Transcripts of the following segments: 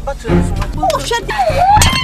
Oh, shut up!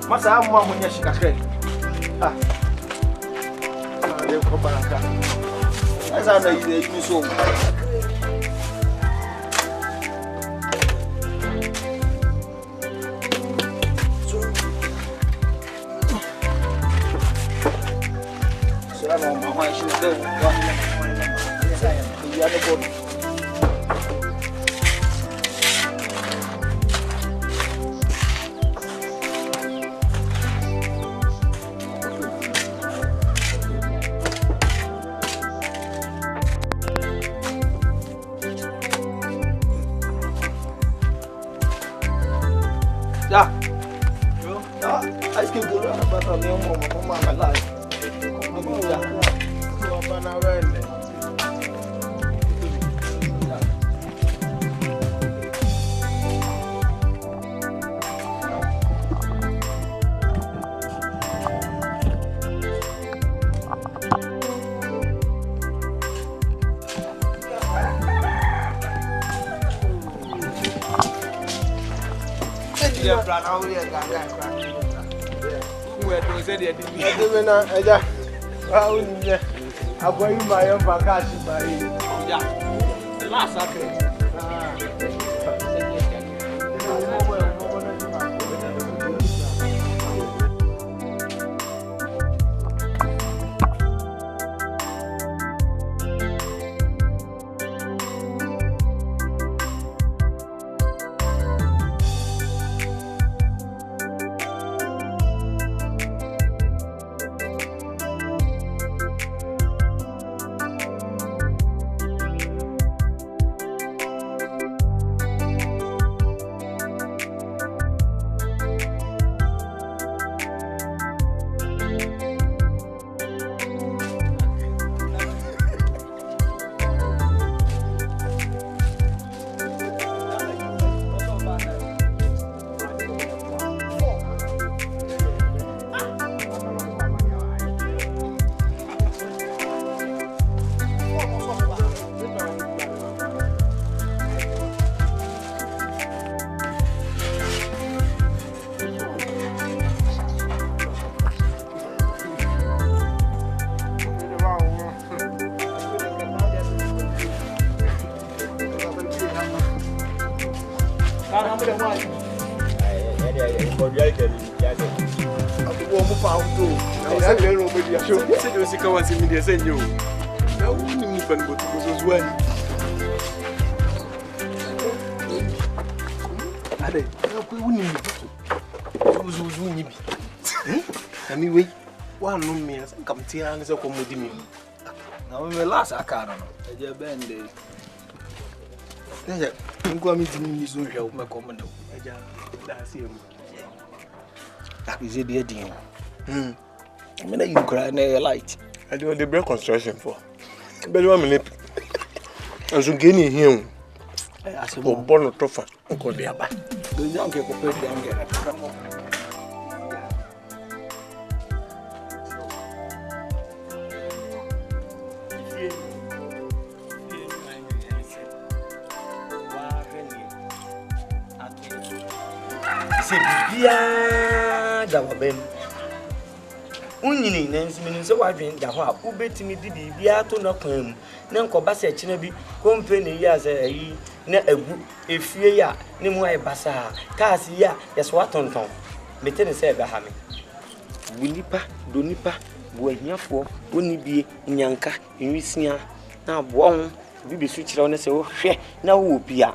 Masa mwa mwenye shikakre. Ah. Ale ko baraka. Asa na ide ikuso. Sala mwa mwa shinde. Ya ne ko. your plan, how will you get? Where to say the Eja. How will you? I'm going my own vacation by yeah. The last Saturday. Now we last Akan. I bend it. I'm going to meet you. My commando. That is a dear deal. I mean, you cry near light. I do the break construction for. But 1 minute. As you gain him. Asamoah born a trophy. Uncle Diaba. The young people put down there. Da wabem unyini nansi mini se wadwen da ho a ubetimi di bibia to na kwan mu ne nkoba se kina bi company ya se ayi na agu efie ya ne mu ai basa kaasi ya yeso atonton metene se ebe ha me wunipa do nipa bo ahiafo woni bie nyanka nwisia na bo ho bibi su kire one se wo hwe na wo bia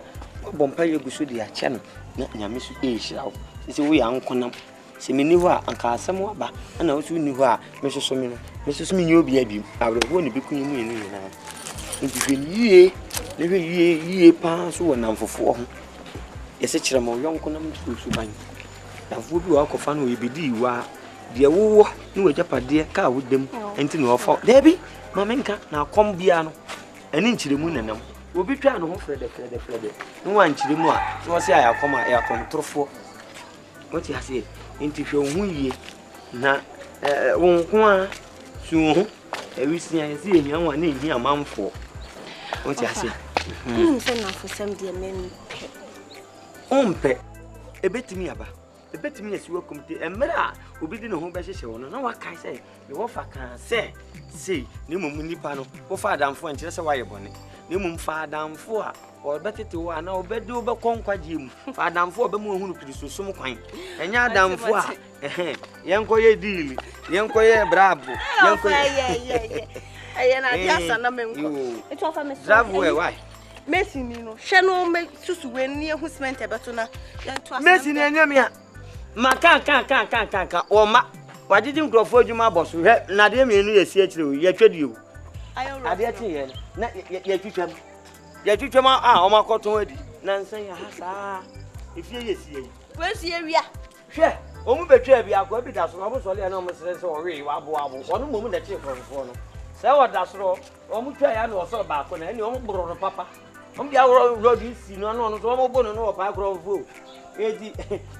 bompa yeguso di ache no na nyame su ehira wo ise wo ya nkonam se meni ho a anka Asamoah ba na wo su ni ho a mesoso me no mesoso me nyobi abi abro ni bikunyi mu enu na nti yie ne hwe yie pa so wo namfofo ho yese kire ma yonkonam su ban dafo bi wa kofa no yebedi wa de wo ni wajapade ka wo dem enti no ofo debi ma menka na kom bia no ani nkire mu nanam obi twa no ho frede no wa nkire mu a so se ayakom torofo wati ase enti hwe hu yie na wonko a su hu ewisia yesi ehia wa na ehia manfo wati ase se na fosam de mem ompe ebetimi aba ebetimi yesi wakomte emra obi di no ho be hyehye wono na wakai se me wo fa kan se ne mum nipa no wo fa adamfo nkire se waye bone ne mum fa adamfo a o betete wo ana obedi wo be konkwaje mu fa adamfo be mu ehunu kristo som kwan enya adamfo a yenkoye deal yenkoye brabo yenkoye aye na biasa na menko eto fa me bravo why Messi ni no hwe no me susu we ni ehu cement ebeto na yento asa Messi ni enyam ya maka o ma wajiji nkrofo adwuma boso hwe na de mienu yesi akire ye twedi o ade ti ye na ye twitwam o ma koton adi na nsan ya hasa efie yesi yi wesi ewia hwe o mu betwa bia ko bi da so no so le na o mesere se o we wa bo ono mo mu na chi nkrofo no se o da so o mu twa ya na o so ba ko na ni o mu bro no papa o bia road isi no no so o mo bo no no pa nkrofo edi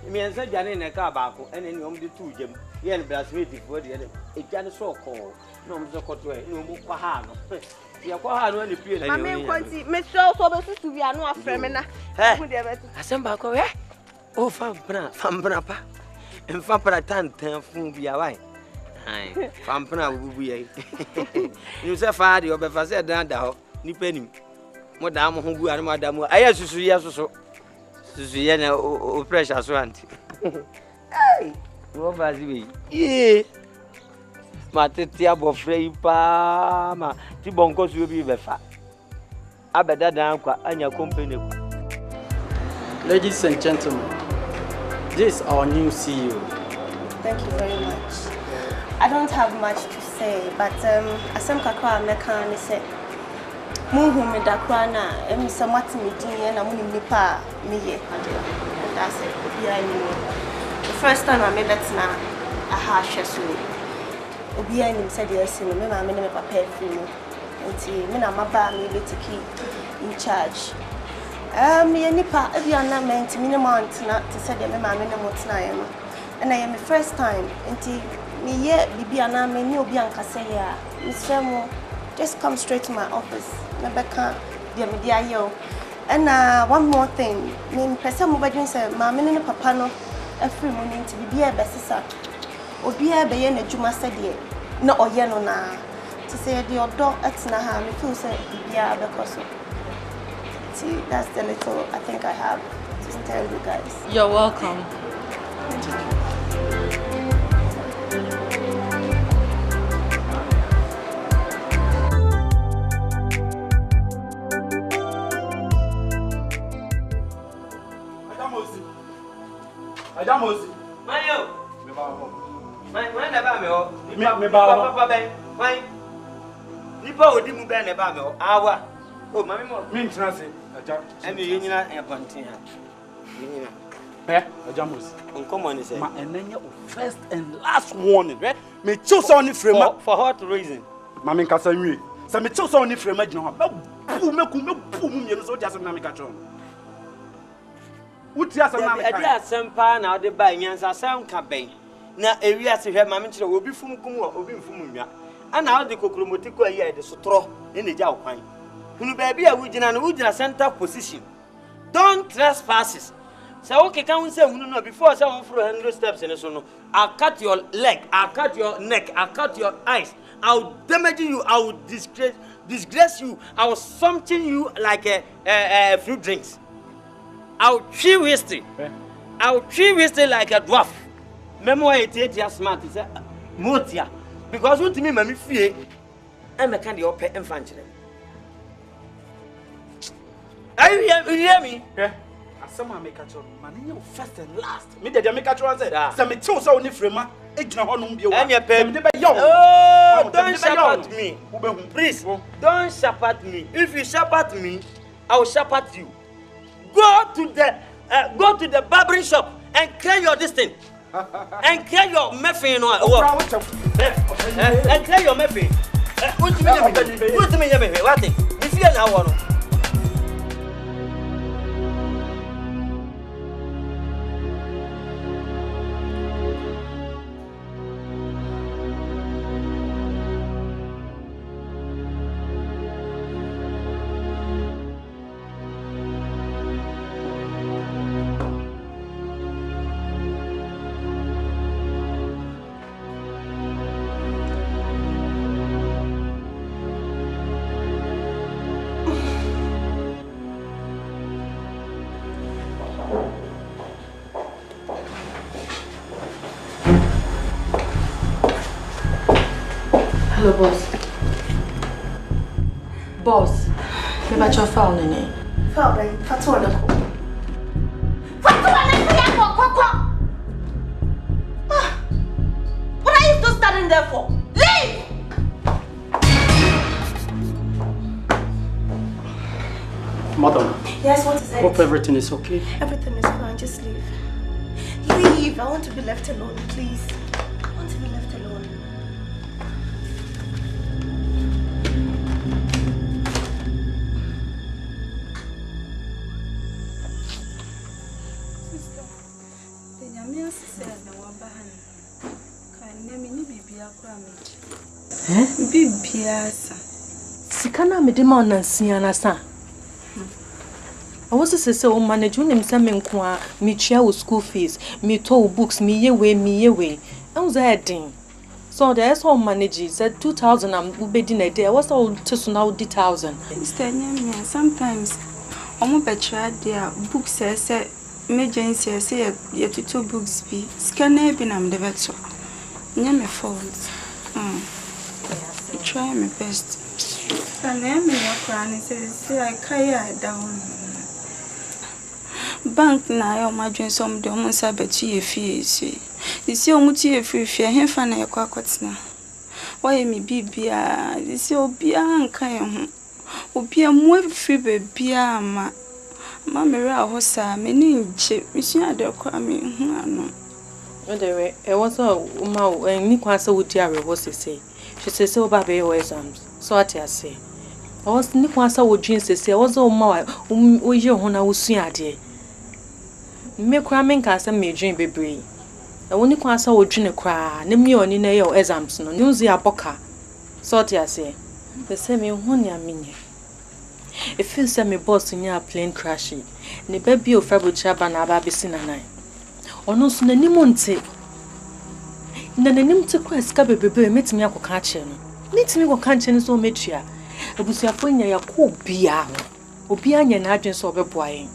mi ensa dwane na ka ba ko ene ni o mu de tu jem ye ne brasmeti fo de ene e dwane so ko no mo so koto e no mo kwa ha no ye kwa ha no ni pie na ye mame kwanti me so be susu bia no afre me na hu de beto asem ba ko Oh, Fampana, pa. And Fampana Tantan from Biawai. Aye, Fampana will be. You say, Father, your befa said, Danda, Nipenny. Madame, who are Madame, I ask you, yes, so. Susiana, oh, precious one. Hey, what was we? Ye. Matetia Bofrey, Pama, Tiboncos will be befa. I bet that down and your company. Ladies and gentlemen, this is our new CEO. Thank you very much. I don't have much to say, but Asam Kakra Mekan said, Muhu me dakrana, somewhat meeting and a moon nipa me. And that's it. The first time I made that now, I had Shesu. Obianim said yes, and me, my name papa free me. And me, my bar me to keep in charge. Me nipa every other man to minimum to say that my minimum tonight. And I am the first time until me yet be an army new Bianca say here. Miss Remo, just come straight to my office. Rebecca, dear media yo. And one more thing, me person mobile say my minimum papa no every morning to be a best or be a bayan a juma said ye. No or yellow na to say the dog at Naha, me feel say be a because. See, that's the little I think I have to tell you guys. You're welcome. Adamosi. Mayo. Me ba mo. Me na ba me ho. Me ba papa ben. Why? Nipa odi mu ben na ba me ho. Awa. Oh, mami mo. Me ntina se. Aja. Emi yenyina e bontin ha. Yenyina. Adamosi. Uncommon is ma enanya first and last warning, right? Me choose on frame for what reason? Mami Nkansah nwie. Se me choose on frame agina ho. Me bu mu mienu so just na me ka chon. Uti asem na me ka. Ade asem pa na ode ba nyansa asem ka ben. Na ewi ase hwe mami kire obi fum kum obi mfum nwa. Ana ode kokromoti ko ayi ade sotro e na ja okwan. Hunu ba bia wugina na wugina center position. Don't trespass. So okay, can we say no before say 100 steps in so no. I'll cut your leg, I'll cut your neck, I'll cut your eyes. I'll damage you, I will disgrace you, I will something you like a fruit drinks. I'll chew history. I'll chew history like a dwarf. Memoir it is smart, is motia. Because what to me, mammy fear, and I can't be open and fancy. You hear me? Asamoah make a choice. Man, first and last. Me dey make a choice. Say me choose only frame. Ejina honum bi o. Oh, don't shout at me. Please, don't shout at me. If you shout at me, I will shout at you. Go to the barbering shop and clear your distance. And clear your muffin and clear your muffin. What do you mean? What? Me fear now one. Hello, boss. Boss, me ba cho foul nene. Foul ben, fatu na ko. Fatu na say ko. What are you still standing there for? Leave! Madam. Yes, what is it? Hope everything is okay. Everything is fine, just leave. Leave, I want to be left alone, please. I want to be left alone. Bibiasa. Sikana me de ma nansia na sa. I was to say, oh, manage when him some inquire, me chair with school fees, me told books, me away. I was adding. So there's all manages at 2,000 and be dinner day. I was all to now the 1,000. Sometimes I'm better their books say emergency say you two books be scanner bin am the better. Near my fault. Try my best. And then me walk around and say I carry down. Bank na my dream some the almost a bet you fees. You see, Omuti, if you hear fan a quackotna. Why me be beer? This is Obia and Kayam. Obia more free beer, Mamma Hossa, many chip, Monsieur de Kwame. No. Anyway, I was a woman and Nkansah would dear was to say. She says, so baby exams. So I say. I was Nkansah would jeans to say, I was all more, your honor was soon at ye. Me cramming cast and me dream be brave. I only Nkansah would drink a cry, name me on in your exams, no news ya boca. So I say, the same one ya mean. If feels me boss in your plane crashing, and the baby of Fabu Chaban Ababisina night. Or no sooner Nimonte. In the name to quest Cabby baby meets me a catching. Meets me what catching so metria. It was your phone ya cool beer. Or behind an agent of a boy.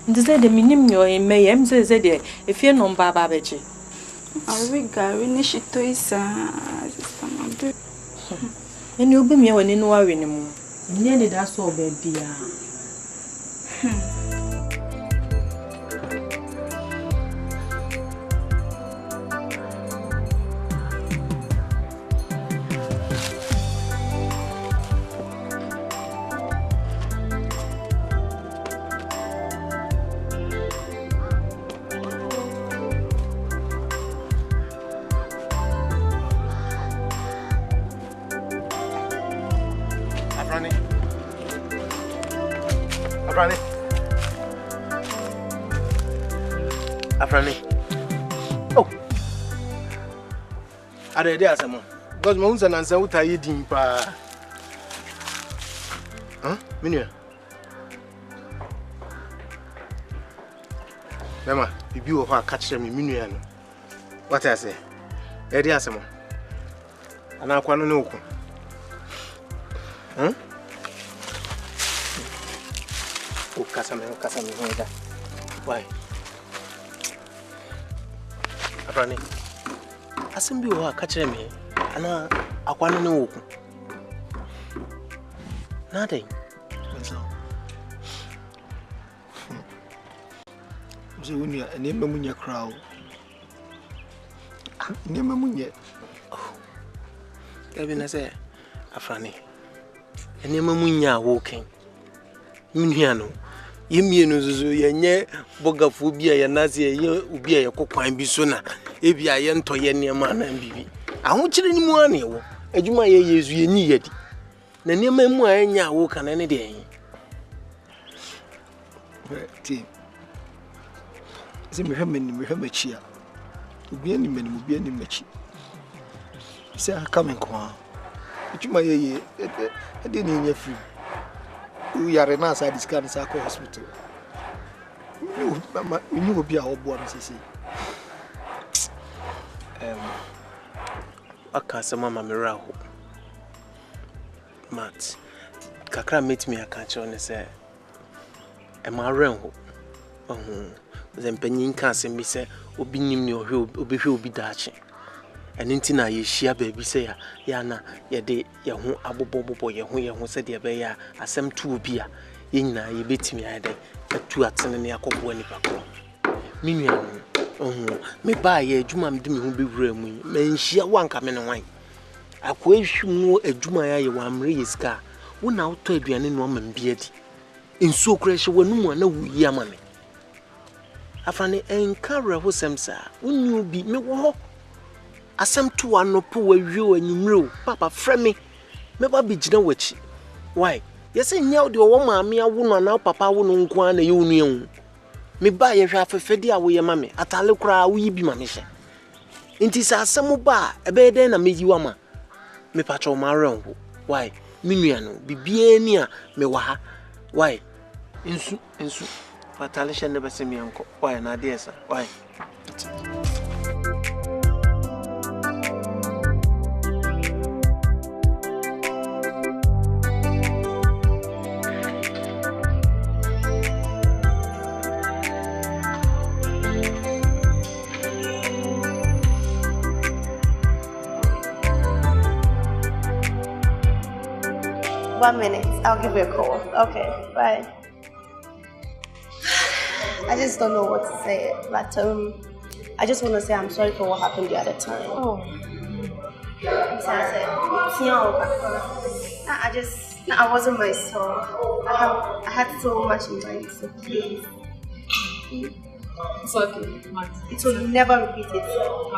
And the said the minimum in May M. says, if you're non Babaji. I will go in she toys. And you'll be me when you know anymore. Nearly that's all, baby. Afrani. Oh. Are they Asamoah? Because my husband and son would tie it in pa. Huh? Minya. Mama, if you are catch them in Minya. What I say? Eddie Asamoah. And I can't know. Huh? Oh, Kasame. Why? Afrani, asimbi wa catch me, and I want to know. Nothing. So when you name Munya crowd, name Munya. Oh, Kevin, I say, Afrani, and name Munya walking. Munyano. Yemi no yenye bogaphobia ya nazi ye ubia ye kokwan bi so na ebia ye nto ye niam na bibi ahokire ni mu ane wo adwuma ye yezu ye ni yedi na niam mu anya wo kana ne de yen ti zimi hweme chia ubia ni meni ubia ni machi se aka kwa adwuma ye ade ni nya free we are na sa discan sa ko hospital you mama you go be a obo am sisi Asamoah mamera ho mat kakra meet me aka on say e ma ren ho zempanyin ka asem bi say obi nim ne ohwe obi hwe obi daache eni ntina ye hia ba bi say ya na ye de ye ho abobobobo ye ho se de be ya asem tu obi a ye nyina ye betimi ade atu atene ne akobo ani pakro minua me ba ye adwuma mde me ho bewura mu me nhia wanka me ne wan akwa ehwumu adwuma ya ye wa amre yeska wo na auto aduane no ma mbia di ensuo kura hye wanu mu na wuyi amane Afrani enkara ho semsa wonni obi me wo ho asem to anopo wa wi anyumre papa frɛ me ba bigina wachi why yesi nya de wo maame awo no na papa wo no nko na ye wonu ehu me ba ye hwa afefedi a wo ye mame atale kura wo yi bi mame hye nti sa asem ba ebe den na meyi wa ma me patro ma ran ho why me nua no bibie ni a me wa ha why Insu. Fatalisha never see me uncle. Why not, dear sir? Why? One minute, I'll give you a call. Okay, bye. I just don't know what to say, but I just want to say I'm sorry for what happened the other time. Oh. I wasn't myself. I had so much in mind, so please. It's okay. It will never repeat itself.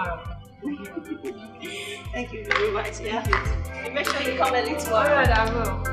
Thank you very much. Yeah. Make sure you come early tomorrow. Alright, I will.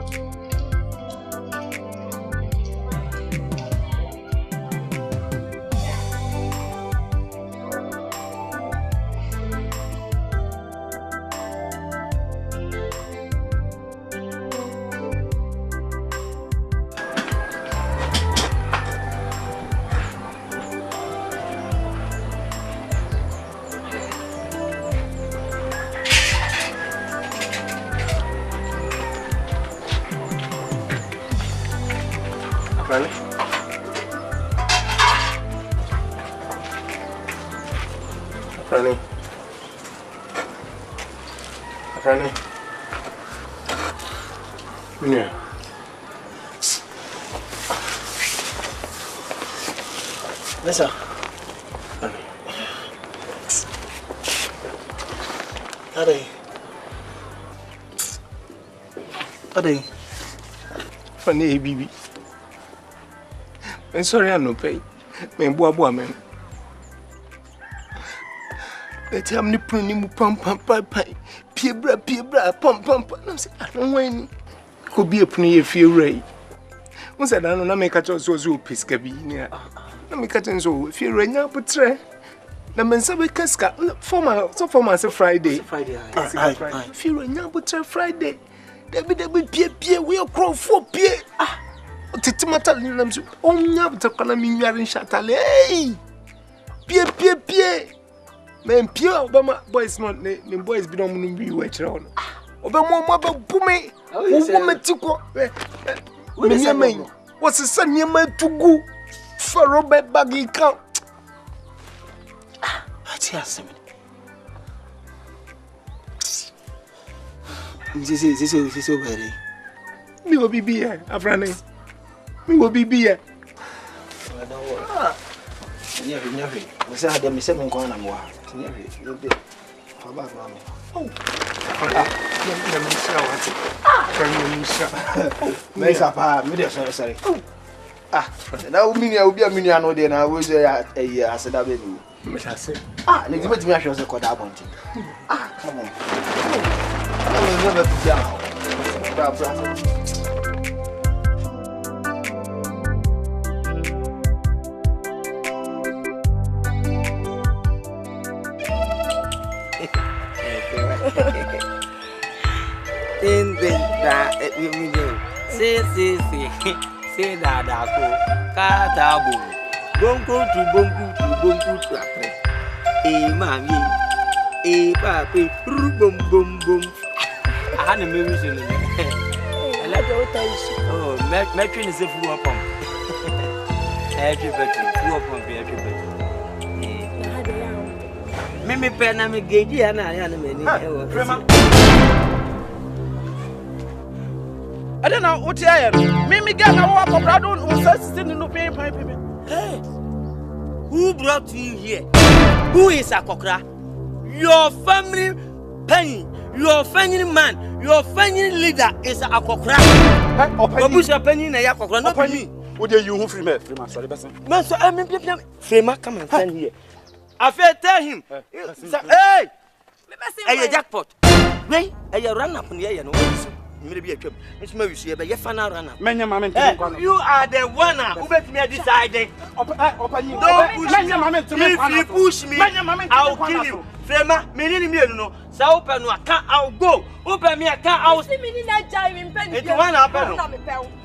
Rani. Yeah. Listen. Ade. Funny baby. I'm sorry I'm no pay. Me boa me. Let him ni pruni mu pam piebra pam. I'm say I don't want could be a pruni if you ray. Once I don't know make a so piska bi near. Na me catch so if you ray up tre. Na men say we kaska for my Friday. If you ray up tre Friday. Debi pie we crow for pie. Titimata nam so onya butakana mi nware nshatale. Hey! Pie. Men pie obama boys not ne boys bi no mu bi we kire on. Obama mo ba bume. Bume tiko. Me niam. What's the sun niam tugu for Robert bagi kan. Ati asem. This very. Me will be here, Afrani. Me will be here. I don't worry. Never. We say them say me go na mo. Never. You dey. How about mommy? Oh. Let me show what. Can you show? Me sapa, me dey sorry. Na o mini obi amini ano dey na we say aseda be ni. Me say. Na di betimi ahwe say koda abonti. Come on. I'm never to down. In that we go. Say that Katabu. Bongo to apre. Mami. Papi. Boom. I had a music. I like the hotel. Oh, Metrin is a fool upon everybody. Fool upon everybody. Mimi Penna me gay and I am I don't know what I am. Mimi Gana walk up, I don't know, sitting in the pain pipe. Hey, who brought you here? Who is a cockra? Your family penny. Your family man, your family leader is a cockra. Who's your penny in a cockra? Not me. Would you who free me? Sorry, man, so I mean, Frema, come and stand here. I feel tell him. Hey, a jackpot. Wait, a run up in the air. Maybe a trip. It's maybe see, but you're fan run up. You are the one who makes me decide. If you push me, I'll kill you. Frema, me no. So open no account, I'll go. Open me account, I'll see me in that jive in penny. It's one up.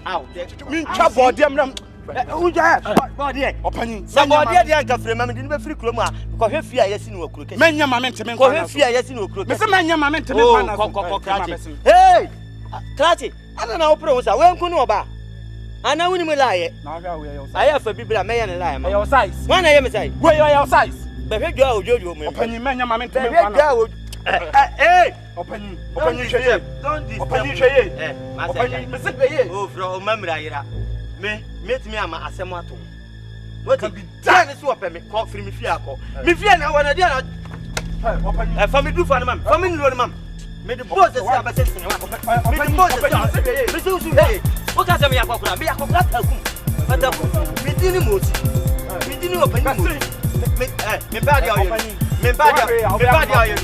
Out. Me trouble them. Uja. Body. Opani. Somebody dey anka frame me dey be free krom a ko hwe fia yesi no okuro kesi. Menya mama nteme ko hwe fia yesi no okuro kesi. Me se menya mama nteme kwa na. Hey! Krati, ana na opro sa we nku no oba. Ana wuni me laaye. Na hwa we your size. Aye fa bibira me ye ne laaye ma. Your size. Wana ye me sai. We your size. Be hwe dwa ojojo me. Opani menya mama nteme kwa na. Hey! Opani hweye. Don't disturb. Opani hweye. Opani me se hweye. Oh, fro mamra yira. Me metimi ama Asamoah to. What be done so open me call free me fia akọ. Me fia na wana dia na. Opani. Family do for mam. Family no mam. Me the boss say abase sin wa. Me the boss say hweye. Me so hweye. O ka say me akọkura. Me akọkura takum. Atakum. Me dini moti. Me dini opani moti. Me bad ya oye. Me bad ya oye no.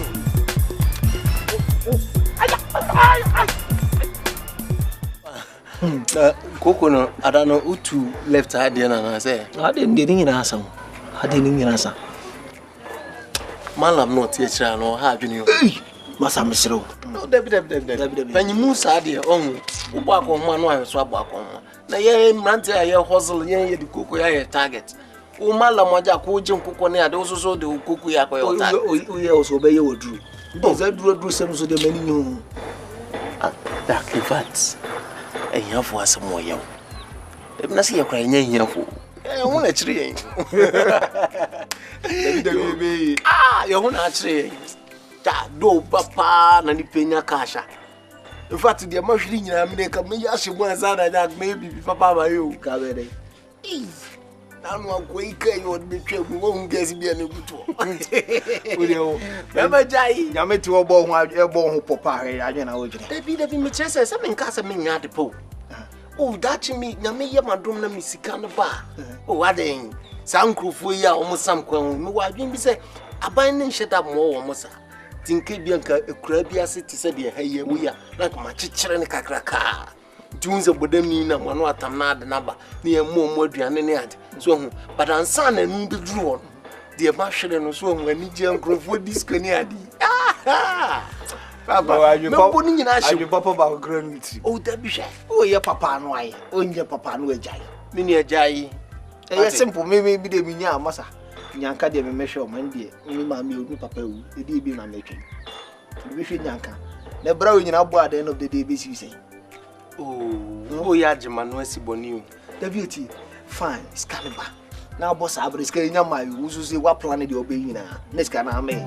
Koko no adano utu left side na say ade ndi ni nyina asam ade ni nyina asam malam no tie kira no ha adwene yo masa mesero no debi panyimu sa de on ubo akoma no ahweso abo akoma na ye mrante ye hustle ye di koko ya ye target o malam aja ko je nkoko ne ade so de koko ya ko yo target o ye oso be ye woduru za duru sem so de mani nyu that vat enyafo Asamoah yawo ebina se yakra enyanyafo ho na chire yen David yo ho na chire yen ta do papa na ni penya kasha in fact the mahwiri nyina me ka me yashemu azana na maybe papa ba yo ka be dey na no akoi kai yo de twegu wo ngezi bia ne guto uri o e ma jai nyame ti obo ho popa he adwe na wo jire David me chese se me nkasa me nya de po oh that me nyame ye madom na misika no ba oh waden sankrofo yi a omo sam kwan me wadwen bi se aban ne nheda mo wo mo sa tinke bia nka ekura bia se ti se de haye mu ya na ma chichire ne kakraka tunze bodami na mo no atam na ade na ba ne ye mo aduane ne ade so hu but ansa na nu be duru won de ba hwere no so hu ani je nkrofo disco ne ade Papa, you papa ni nyina hye papa ba granity. Oh, that be shy. Oh, ye papa no aye. Oh, ye papa no ejai. Me ni ejai. Eh, simple me bi de mi nya amasa. Nyanka de me mehwe o man de. Me ma me odu papa wu. E de bi na metwe. Me hwe nyanka. Na bra wo nyina bo at the end of the day be si say. Oh, ya jema no asiboni o. David, fine, it's coming back. Now boss abri ska nya mai wo so say wa plan de obe nyina. Next ka na me.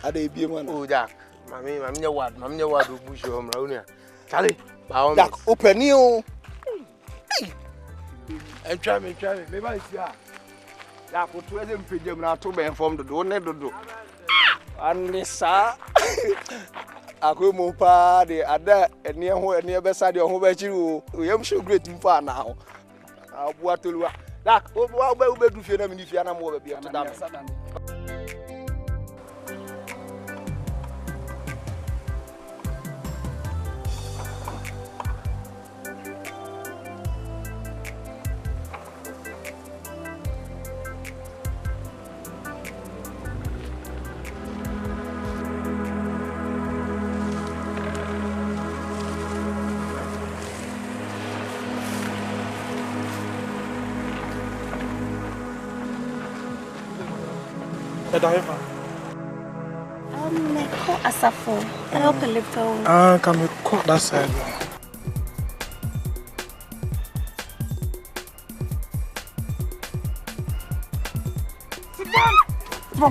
Ade bie man. Oh ja. Mami nya wad obushi o mra unia. Chale, ba o. Jack open you. Try me. Me ba isi a. Ya ko to eze mpejam na to be inform dodo ne dodo. Anisa. Akomo pa de ada ene be sa de ho ba chiri o. Yam show great mfa na ho. Abu atoluwa. Jack, o be du fie na mi fie na mo ba bia to da me. Asafo, I help a little. Can we cut that side? Sit down! Are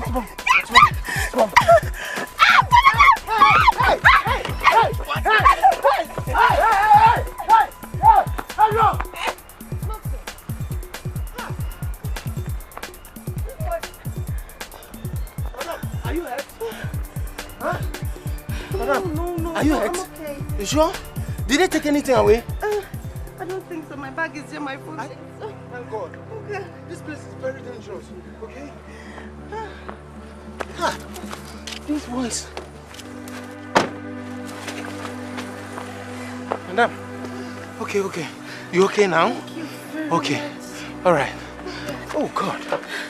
you hurt? Huh? Madam, no. Are you hurt? I'm okay. You sure? Did they take anything away? I don't think so. My bag is here, my phone. Thank God. Okay. This place is very dangerous. Okay? These boys. Madam. Okay. You okay now? Thank you very Okay. much. All right. Oh God.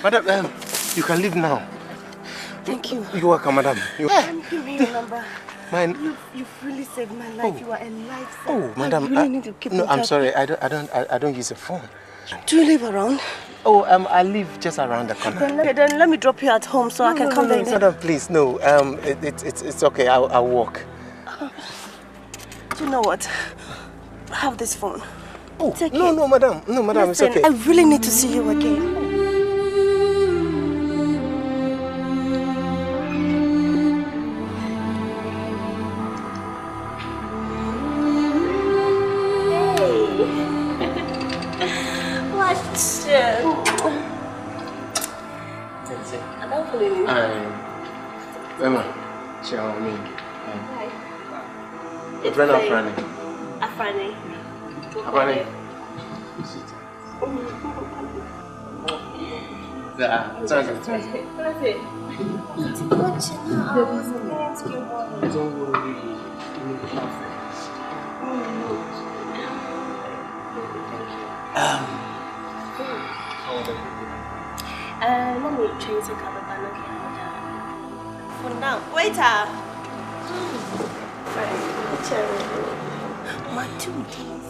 Madam, you can leave now. Thank you. You're welcome, madam. Give me your number. Mine. You've really saved my life. You are a lifesaver. Oh, madam. I really need to keep No, in I'm touch. sorry. I don't use a phone. Do you live around? Oh, I live just around the corner. Then let me drop you at home so I can come there. Madam, please, no. It's okay. I'll walk. Do you know what? Have this phone. Oh, Take no, it. no, madam. No, madam, Listen, it's okay. I really need to see you again. Emma, ciao, me. Hi. Your friend Afrani. Afrani. Afrani. Don't worry. Let me change the color for now. Waiter! My 2 days.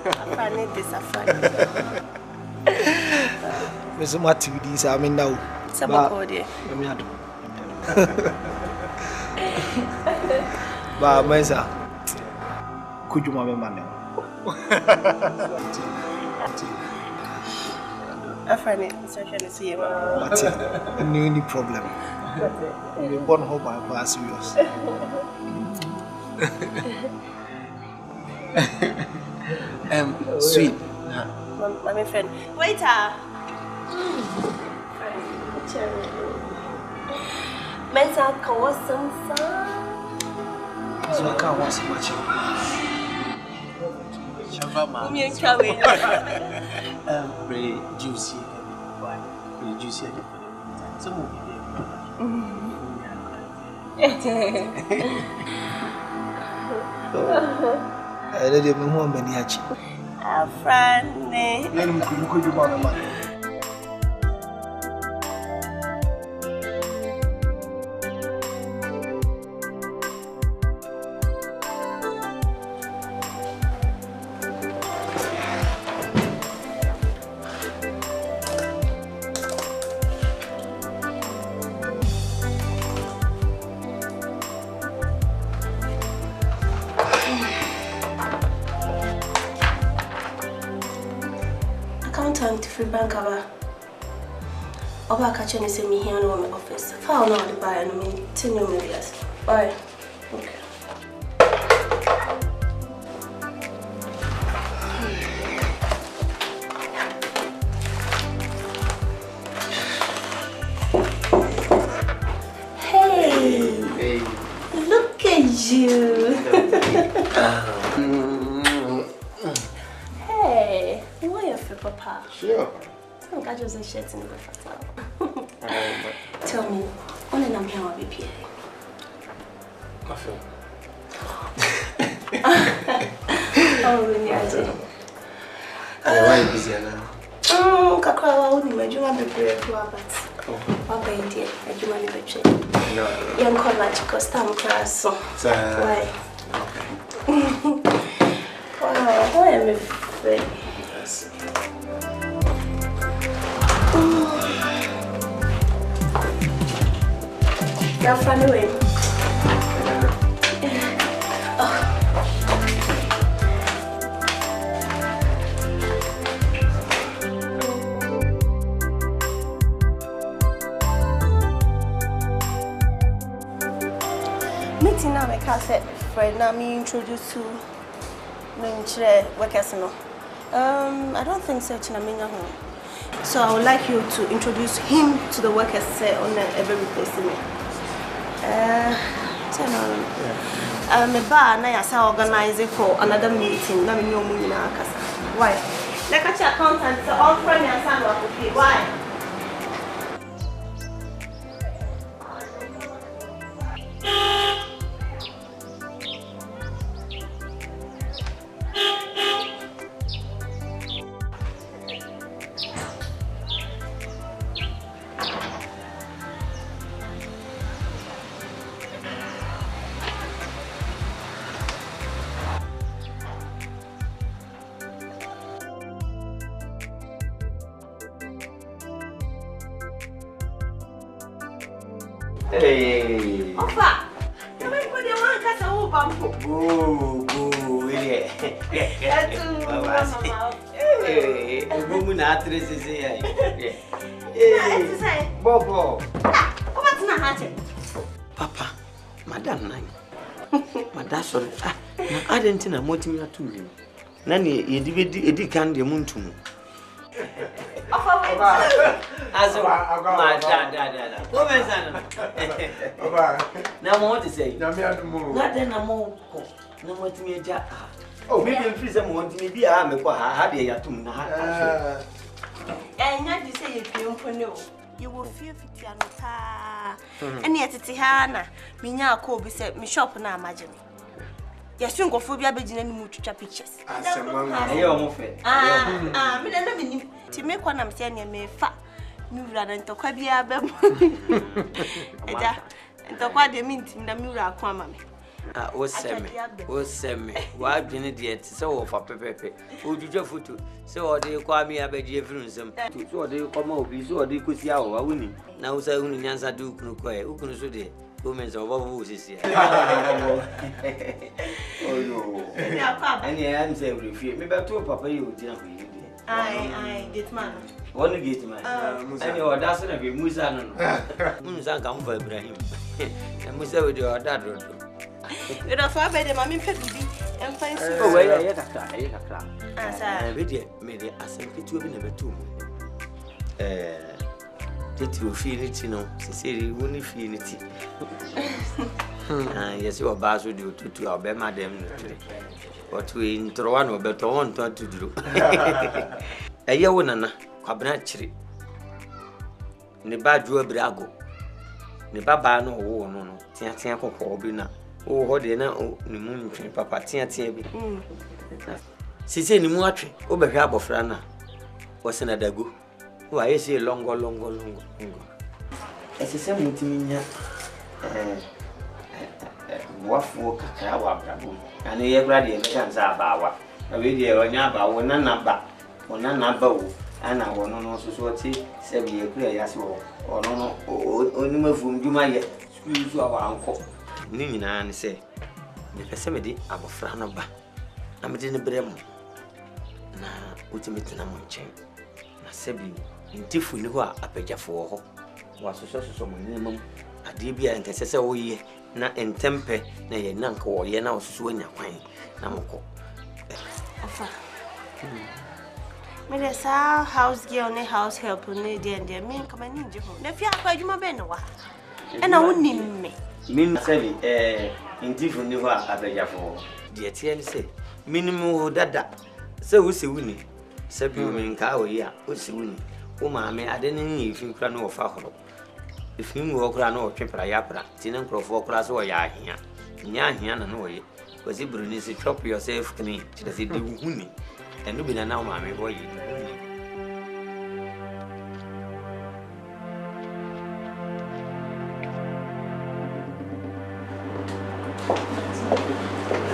Afrani, this Afrani. Miss Matthews, I mean now. Sabakode. Ba Mesa. Could you mama man? Afrani, search and see him. What's any problem? You born hope I pass serious. Sweet. My friend. Waiter! Mesa, can was some So I can't watch much. Very juicy. Very juicy. Some will be I didn't even want many achi. Afrani. Let him could you want a man. Bank cover. Oba catching is me here in my office. Found out the buy and I mean 10 million. Bye. Okay. Hey. Look at you. Hey, why are you, Papa? Sure. I got just a shirt in the photo. Tell me, when I'm here, I'll be here. I feel. Oh, really? I do. Why are you busy now? Kakra, I wouldn't imagine I'll be very poor, but what by dear, I do want to be cheap. No. Young college, because I'm class, so. Why? Okay. Wow, why am I afraid? Yes. You're funny way. Meeting now, I can't say friend. Now me introduce to workers. No, I don't think so. So I would like you to introduce him to the workers on every replacement. Me ba na ya sa organize for another meeting. Na me nyo mu nyina akasa. Why? Like a accountant, so all friend and son wa kufi. Why? Hey. Ofa. Come on, put your one casa over. Hey, woman actress is here. Hey, Bobo. What's not happening? Papa, Madam Nine. Manidaso. I didn't know what you are doing. Nanny, you did candy moon to me. Now, what to say? Not then a more. No, what to me, Jack. Oh, maybe please, I want to be a happy at and not to say if you know. You will feel fit and yet it's Hannah. Me now call be said, me shop now, imagine. Yes, you go for your beginning and move to pictures. Asamoah, me don't know to make one I'm saying me fat. You run into Quabia Bem. And the quad they mean in the mirror, come. What's me? Why didn't yet so for Pepe? Would you just foot? So they call me a bed difference. So they come over, so they could see our winning. Now, so Nkansah do Knuckle, who can do the women's of our voices here. Oh, no. And I am saying, if you remember to Papa, you would jump. I get man. One get man. And your doesn't have a Musan. Musan come for Ibrahim. And Musa with your dad. You don't far by the mammy baby and find oh, wait, I made it as if it would be never too. Did you feel it, you know? Sincerely, only feel it. Yes, your boss would do to our madam. But we intro one or better one to do. A year one, Cabinetry. Neba drew a brago. Neba no, Tianco Corbina. Oh, what they know, the moon, Papa, Tia. She said, the moatry, over Harbor Frana was another go. Why is he longer. As a same to me, waffle, cacao, and the everybody Nkansah Bawa. A video on Yaba, one number, and I want no society, 7 years as well, or no, only from Jumaya, screw to our uncle. Nina and say, the Yosemite Abofranaba. I'm in the Brem. Na ultimate Namunchain. Na Sebi, in Tifunua, a page for was so minimum. A debia and Tessa, we na in temper, na ye nanko or ye now swing your wine. Namoko. Me there's a house girl, ne house help, ne dear and dear men come and need you. If you are quite my Benoa. And I wouldn't need me. Min Sebi, in Tifunua, a page for. Dear Tian say, minimum dada. So we see winning. Sebi in cow, yeah, we see winning. Oh, mammy, I didn't need if you can know Fakro. If you walk around or Chimprayapra, Tinan Crow class or ya here. Yan here and away. Was it Brunice, chop yourself clean, does it do winning? And do be now, mammy, boy.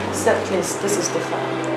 Except this is the file.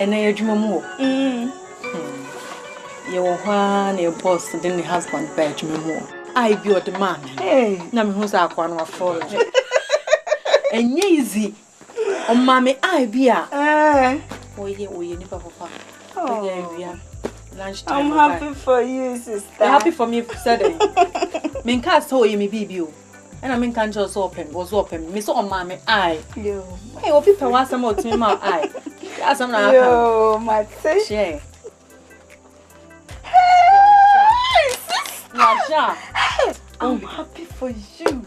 And then you more. You are your boss, then the husband badge me more. I be the man. Hey, Nam who's our one of fall. And easy. Oh, mammy, I be a. Oh, yeah, we never papa. Oh, yeah, lunchtime. I'm happy for you, sister. Happy for me, said it. Minka saw you, me baby. And I mean, can't just open, was open. Miss Oh, mammy, I. Yo, hey, what people want some more to my eye. That's I'm not. Yo, my sister. Nasha, I'm happy for you.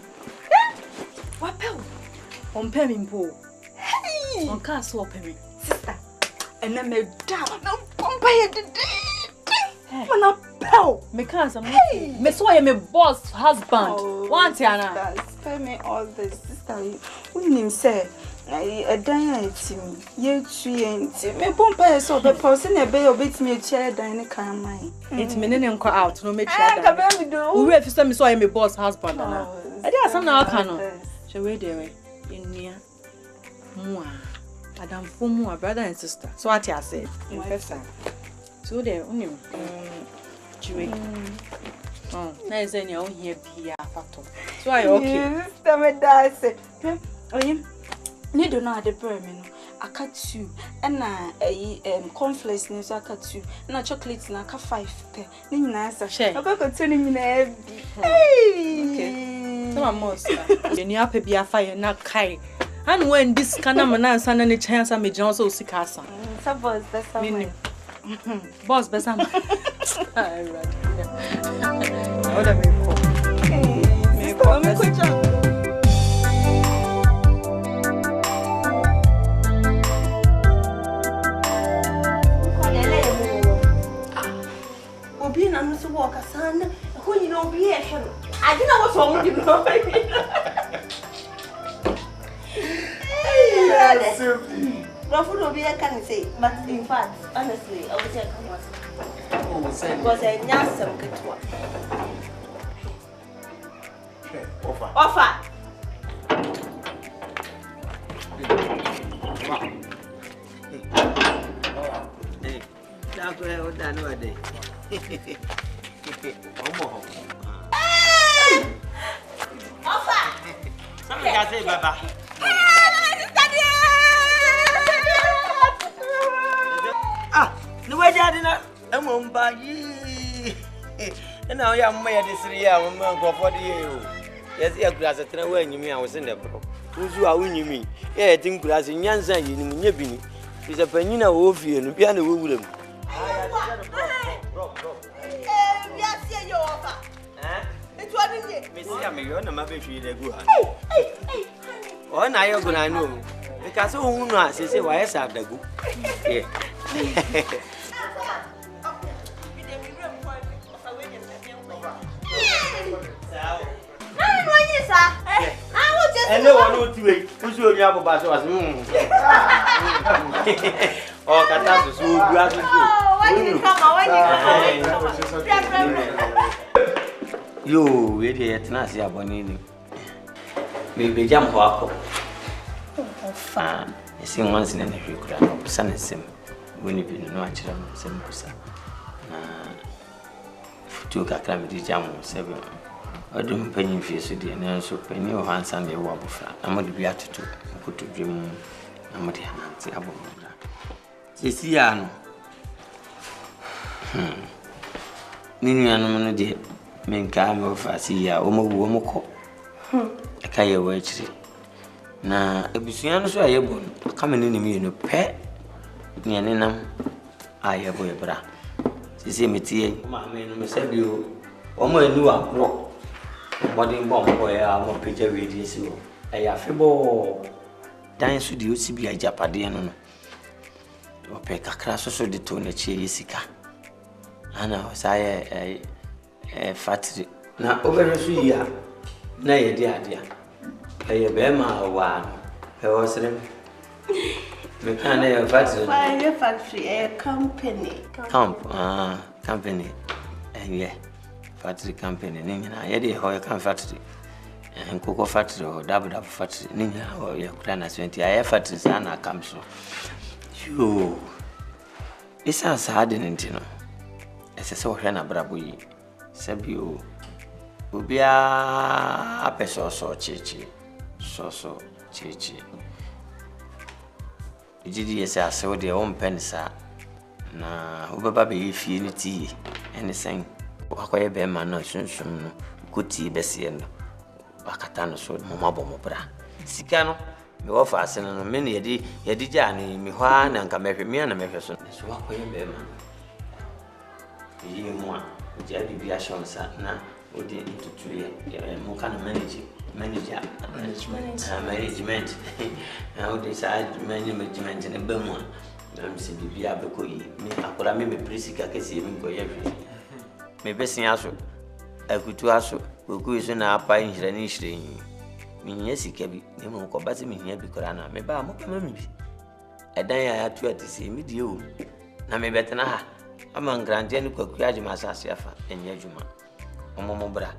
What pal? On Pemimpo. Hey, on castle Pemi. Sister, and then me down. No, Bombay the day. When I pal, because I'm me so I am a boss husband. Want Tiana? Spare me all this, sister. When him say, I die to me. You tree and me Bombay so the person a bay obey me a chair dining car mine. It's me and go out, no make sure. We have to me so I am a boss husband. I did some now canoe. Shall we do it? In near Mua. Madame Fumu, brother and sister. So what I said. So there only oh, nice and your here be a factor. So I okay. Sister, oh, you need to know the permanent. I cut you and a cornflakes news. I cut you and a chocolate and I cut 5 pair. Nina, share. I'm going to me. Hey, so I'm most. You need to be a fire, not kai. And when this kind of man and any chance I may also see Casa. Suppose that's something. Boss, but I'm. I what am I for? Me for being on the walk, son, who you don't be a shadow. I didn't know what's wrong with you. No food will be a can say, but in fact, honestly, I would say because I know some good one. Offer. That's where we're done with it. Offer. Somebody can say, Baba. Ah, no way, Daddy. I'm on by ye. And now you are made this year. I'm going to go for the year. Yes, your glass at the way you mean I was in the pro. Who's you are winning me? Yeah, I think glass in Nkansah in Yabini. It's a penina wolf and a piano wood. Oh, now you're going to know. Because who knows, they say, why is that the good? And no one would wait. Who's your job about us? Oh, Catas, who grabs you, idiot, Nancy Abonini. Maybe jump walk. Fan, I sing once in a few crowd, son and sim. When you be no actual Simbusa. Took a calamity jam 7. I don't penny face with the answer penny or hands and the wobble. I'm going to be at to put to dream. I'm not Nancy Abon. Siciano. Ninian, dear. Men come of Asia, Omoko. A kaya wetchy. Na a Busiano so I am coming in me in a pet. Nianam, I have a bra. She say me tea, mamma, said you. Almost knew a rock. Body bomb boy, I'm a picture radius. I have fibble. Dance with you, see, be a Japadian. Or pick a crash or the tone of Jessica. And I was a factory. Now, over a 3 years. Nay, dear. A bema one. I was them. Mechanic factory, a company. Company. And yeah, factory company. Nina, I had a whole factory. And cocoa factory or double factory. Nina, or your clan 20. I have factories and I come so. You, It's a sad intino. As a so hen a brabui. Sabio. Ubia a peso so chichi. So chichi. Jidi say so de own pensa. Na ubaba be fie ni tea anything. Akoye be man no sunsun no. Kuti besi no. Akata no so mama bɔ mo bra. Sika no me wo fa ase no me ne yedi gya ne me hwa na nka mehwe me na mehwe so. So akoye be man. Yi mo a gya bibi a shon sa na odi ntutu ye mo kana management. Na odi sa management ne be mo. Na me se bibi a be ko yi. Me akora me presika kesi me ko ye hwe. Me besin aso. Akutu aso. Oku iso na apa nhira ni nhire yi. Minya sika bi, ne mo ko base minya bi kora na me ba mo kama mi bi. Edan ya atu atise mi die o. Na me betena ha. Ama ngrande ni kwaku agye masase afa enye adwuma. Omomo bra.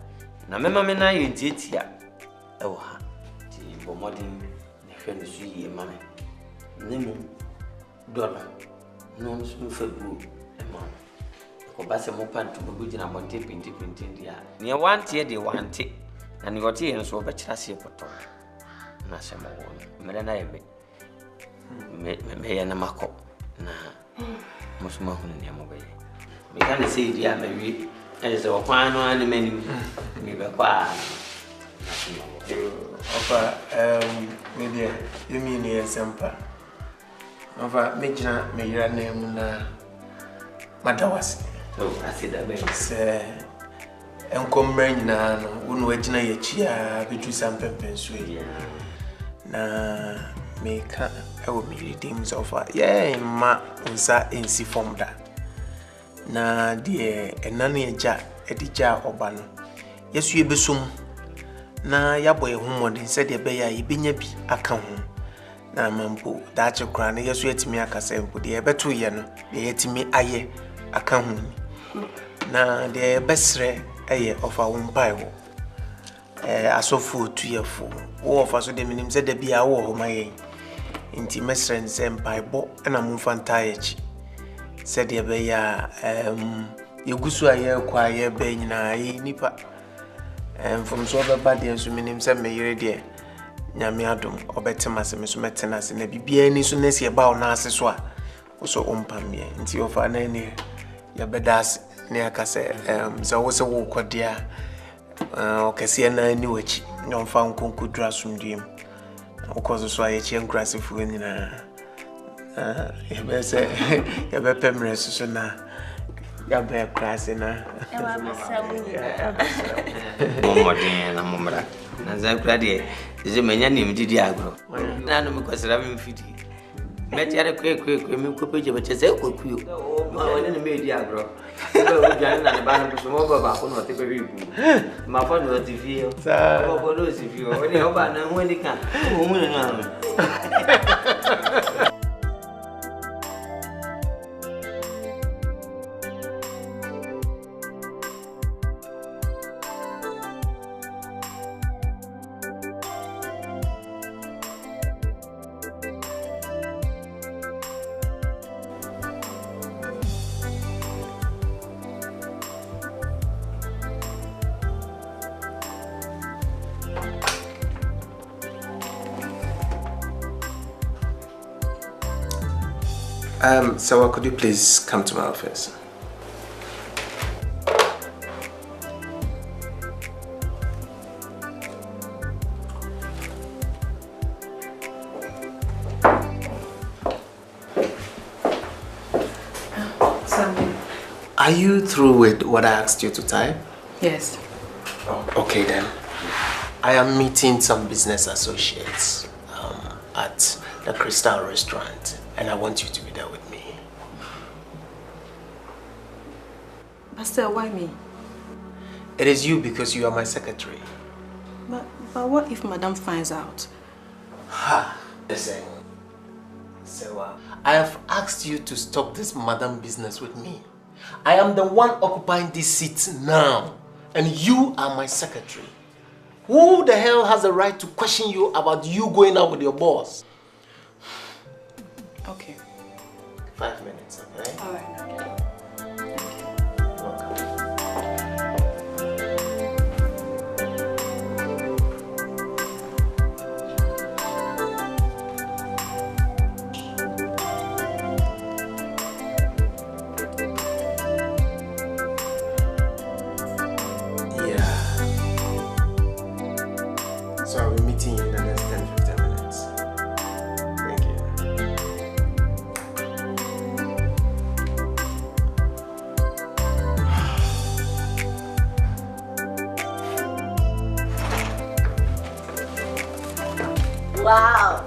Na mema me na ye tietia. Ewo ha. Ti bo modin ne hwe no su yi ma me. Ne mo dola. No so fa bu e ma. Ko base mo pantu bugu jina monte pinti dia. Ni wante de wante. Na ni gote yen so be kira se poto. Na se mo wo. Mere na yebe. Me ye na mako. Na musuma hunu ne mo be. Me kan se dia me wi. E se wo kwan no ani mani. Me be kwa. Ofa me dia yemi ni ensempa. Ofa me jina me yira na mu na madawasi. Oh, I see that baby. Say, enkombre nyina no, wonu agina ye chia betu sampempen so yi. Na me ka e wo me redeems of yeah ma unsa ensi form da. Na de enane eja edija oba no. Yesu ebesom na yaboye homodin se de be ya yebenya bi aka ho. Na mampo da che kra na yesu etimi aka se mpo de ebeto ye no, de yetimi aye aka ho. Na de besre eye ofa wumpai wo asofu tuyefo wo ofa so de minim se de bia wo ho maye nti mesre nse mpai bo na mumfa ntayechi se de be ya yegusu aye kwa ye be nyina yi nipa from so be bad enso minim se meyire de nyame adom obetima se me so metena se na bibia ni so nesi e ba wo na ase so a so ompamie nti ofa na ni ya bedas ne akase so wo se wo kwadia okese na ni wachi nyomfa nkonku dra sumdiem okozo so aye chi nkrasifu nyina ya be se ya be pemre so na ya be krasi na ewa masamu modin na momra na za krade je menya ni mdidi agro na no mekosira me mfiti metiare kwe mi ko peje beche se kokuyo ma woni na me di agro o jani na ba na so mo baba ko no te pe bibu ma fo no ti fi o bo no si fi o ni o ba na ho ni kan o mu na no So could you please come to my office? Are you through with what I asked you to type? Yes. Oh, okay then. I am meeting some business associates at the Crystal Restaurant, and I want you to be there with me. Pastor, why me? It is you because you are my secretary. But what if Madam finds out? Ha! Listen. Sewa, I have asked you to stop this Madam business with me. I am the one occupying this seat now, and you are my secretary. Who the hell has the right to question you about you going out with your boss? Okay. 5 minutes, okay? All right. So I'll be meeting you in the next 10-15 minutes. Thank you. Wow.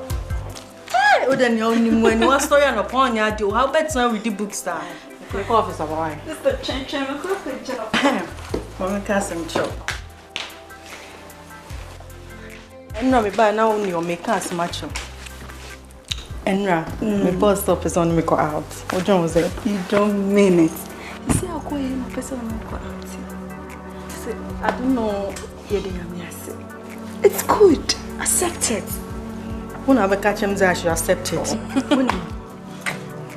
Hey, then you only when you story and upon your do. How about now with the books there? Quick officer boy. Mr. Chen, I'm going to job. Mama Cassim chop. Enra, me buy now only make us match. Enra, my bus stop is on me go out. What John was it? You don't mean it. You see how quiet my person will go out. I don't know. It's good. Accept it. When I catch him, I should accept it.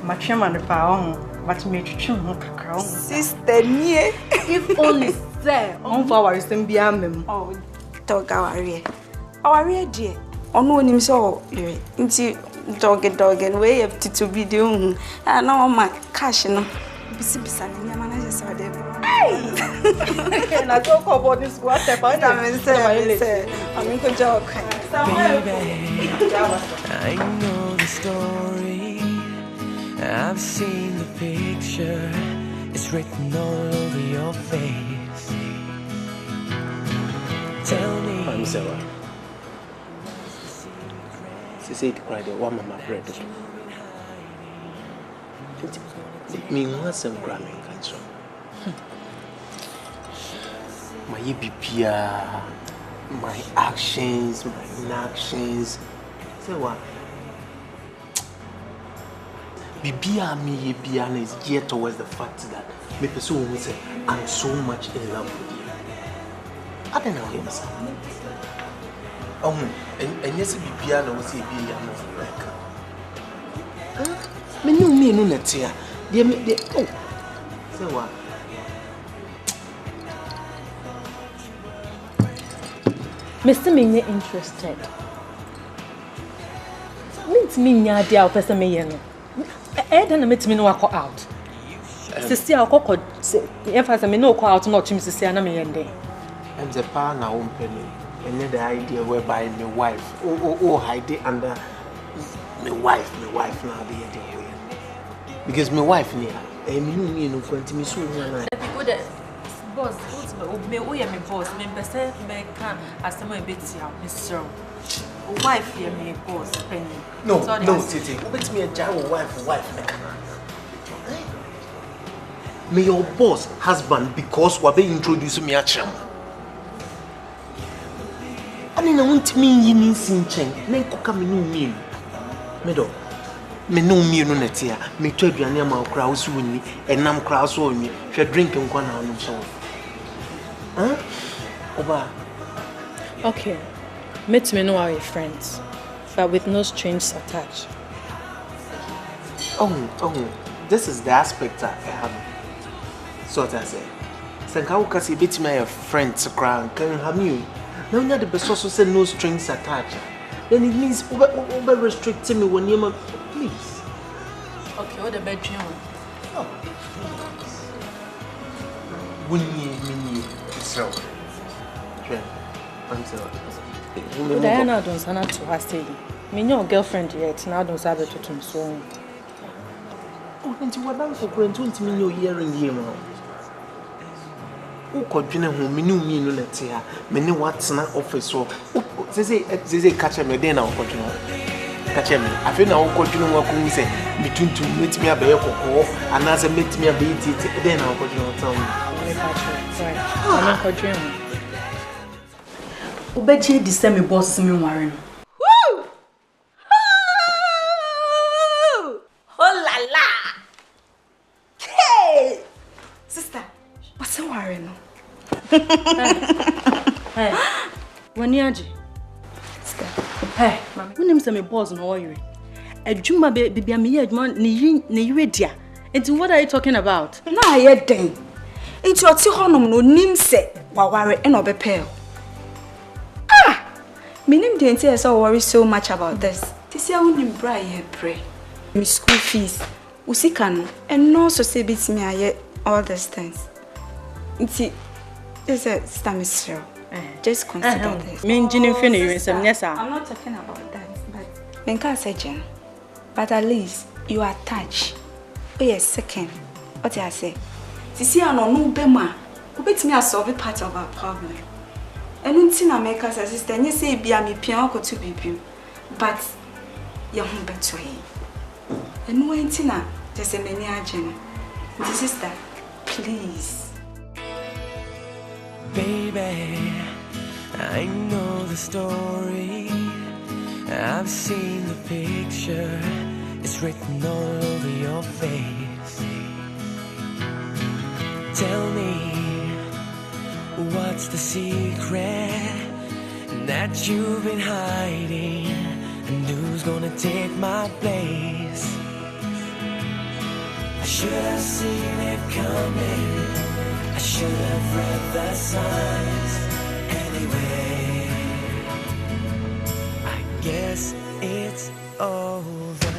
My chairman, the power, but me to chew no cacao. Sister, me. If only say, on for our sim be a mem. Oh, dog, our dear. On one himself, into dog, and way up to be doing. And now my cash, no. Beside me, my manager saw them. And I talk about this water, but I'm in a joke. I know the story, I've seen the picture, it's written all over your face. Tell me. I'm Sarah. She said to cry the one mama bread. Me want some cramming Nkansah. My BPR, my actions, my inactions. Say what? BPR me BPR is geared towards the fact that me person will say I'm so much in love with you. I don't know him, sir. And yes, BPR no say be I'm not like. Me no net here. They oh. Say what? Mr. Minnie interested. Meet me near the person me yeno. Then meet me no walk out. Sister, I'll call. If I say me no call out, not to Mrs. Siana me yende. I'm the partner own penny. And then the idea whereby my wife hide it under my wife now the idea. Because my wife near me no going me so one. Boss, me my boss, me person me can Asamoah beti am Mr. Wife here me boss penny. No, Titi. Who bet me a job wife me can. Me your boss husband because we be introduce me a cham. I want me yin sinchen. Nen koka me no me. Me do. Me no me no netia. Me to aduane am akra wo so ni. Enam kra so ni. Hwe drink nkwa na no so. Huh? Oba. Okay. Meet me know our friends, but with no strings attached. Oh, this is the aspect I have. So what I say. Senka wo kasi bit my friends cry can have you. Now you the best also say no strings attached. Then it means over restricting me when you please. Okay, what the bedroom? Oh. When you so. I'm sorry. Diana don't sana to her stay. Me your girlfriend yet, now don't have to him so. Oh, and you were down for 20 million hearing here, man. Who could you know me no net here? Many what's not office so. They say catch me then I'll continue. Catch me. I feel now continue what can say between to meet me a bear or another meet me a bit then I'll continue tell me. Sorry. I'm not continue. Obeji di se me boss me worry. Woo! Oh la la! Hey! Sister, what's the worry no? Hey. Wani aji. Sister. Hey, mama. Who name say me boss no worry. Ejuma baby am here adwuma ne yeredia. And what are you talking about? Na ye den. Enti oti honom no nim se waware e no bepe. Ah! Minim de enti so worry so much about this. This year unim bra ye pray. My school fees. Usika no and no so say bit me aye all these things. Enti this is Stamisfero. Just consider this. Me engineer finish you some yes sir. I'm not talking about that, but Nkansah Jen. But at least you are touched. Oh yes, second. What I say? Sisi ano no bema. Obetimi solve part of our problem. And until na make us sister, you say bia me pian ko to bibim. But you home better. And no entina just a many agent. Sister, please. Baby, I know the story. I've seen the picture. It's written all over your face. Tell me, what's the secret that you've been hiding? And who's gonna take my place? I should have seen it coming. I should have read the signs. Anyway, I guess it's over.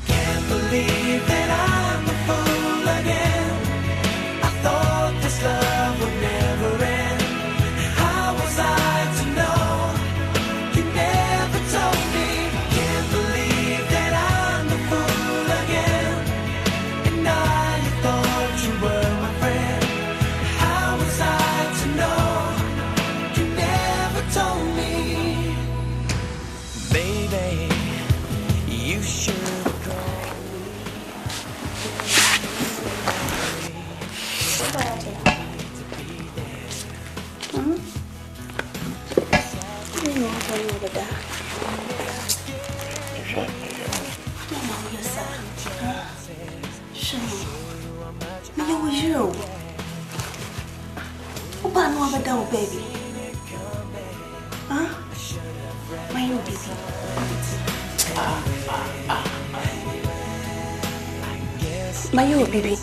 Can't believe that I'm a fool again. I thought this love would never end. How was I to know? You never told me. Can't believe that I'm a fool again. And I thought you were my friend. How was I to know? You never told me. Baby, you should have called me. You. Opa no abada o baby. Huh? My you baby. My you baby.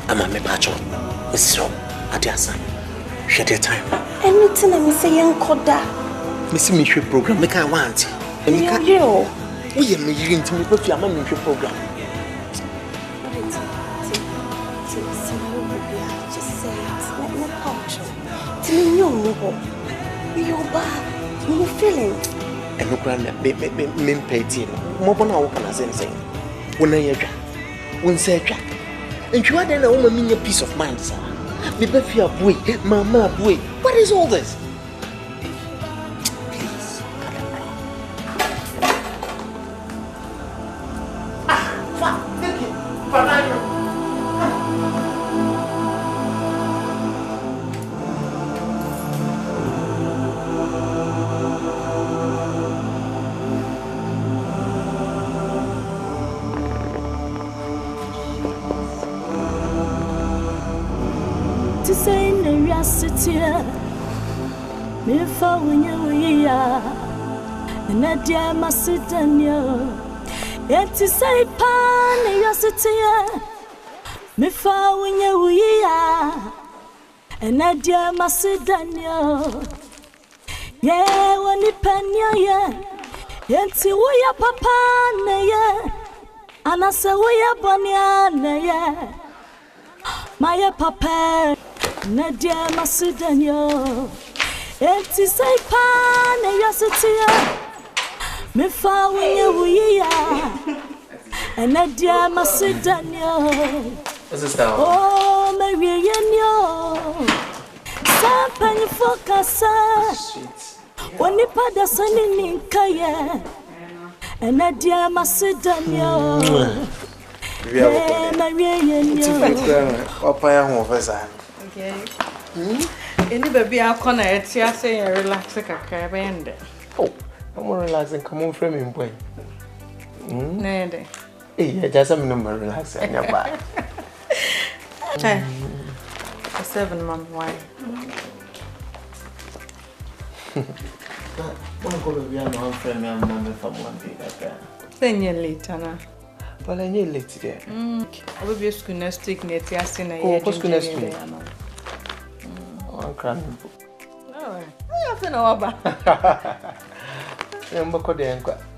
Ama me bacho. So, adiasa. Share the time. Anything I say yankoda. Me see me show program make I want. You. We are me into me put your mama in program. Just say it. No culture. Tell me you're bad. You're feeling. And no grand me petty. More than I can say. When I when say and you are then a woman mean a peace of mind, sir. Me be fear boy, mama boy. What is all this? To say in the city, me following you, and I dear my sit and you. Yet to say, pan in your city, me following you, and I dear my sit and you. Yeah, when you pen ya, yet to we are papa, and I say we are bonny, my papa. Nadia Masudanyo, eti say pan and yasitia, me following you, and Nadia Masudanyo. What's this now? Oh, Marianyo, Sampan focus, when you put the sun in Kaya, and Nadia Masudanyo. Okay. Any baby, I'll connect. It's just saying relax like a carabiner. Oh, I'm more relaxing. Come on, frame him, boy. Nede. Hey, just a number relaxing. Your back. 7 months. Why? One go be an one friend, my mom from one day like that. Then you later now. But I need late today. I will be school next week. Next year, what's school next week? One cramming book. No, I have to know about.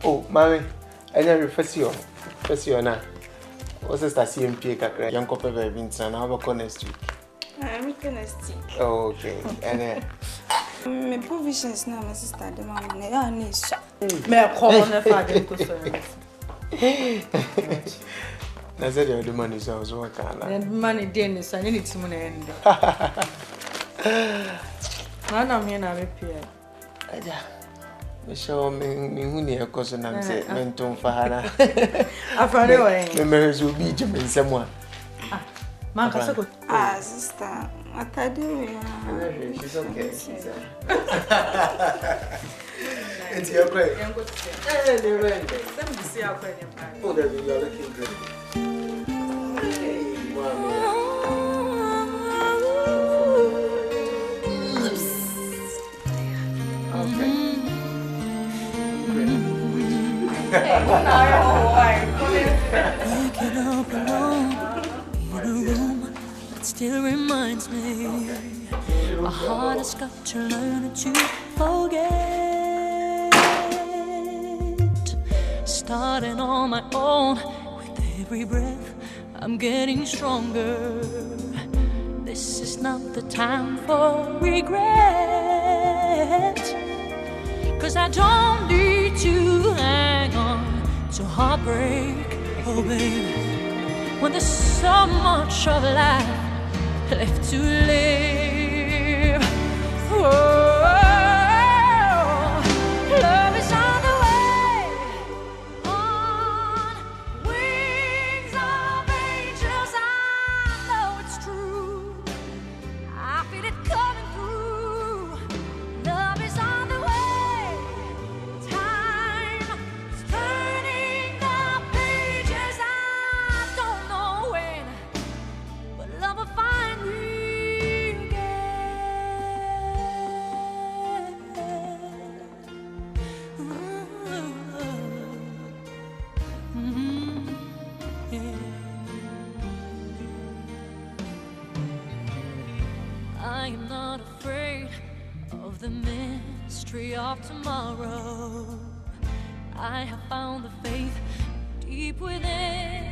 Oh, mommy, I never first year now. What's the CMP? Young couple have been trying to have a next week. I'm next week. Oh, okay. And my provisions now, my sister, the mom, I need shop. May I call on the father to say? I said you had the money, so I was working. And money, Dennis, I need some money. I'm here now, repair. Show me who near cousin and say, Menton Fahana. I found a way. Memories will be Jim and someone. Ah, sister, what I do? She's okay. It's your great. Let me see how great you are. You are looking great. Hey, Waking up alone in a room that still reminds me my heart has got to learn to forget. Starting on my own with every breath, I'm getting stronger. This is not the time for regret, 'cause I don't need to hang on to heartbreak, oh baby, when there's so much of life left to live. Oh, love is on the way, on wings of angels. I know it's true, I feel it coming through. Love is on the way, time is turning the pages. I don't know when, but love will find me again. Yeah. I am not afraid of the mystery of tomorrow. I have found the faith deep within.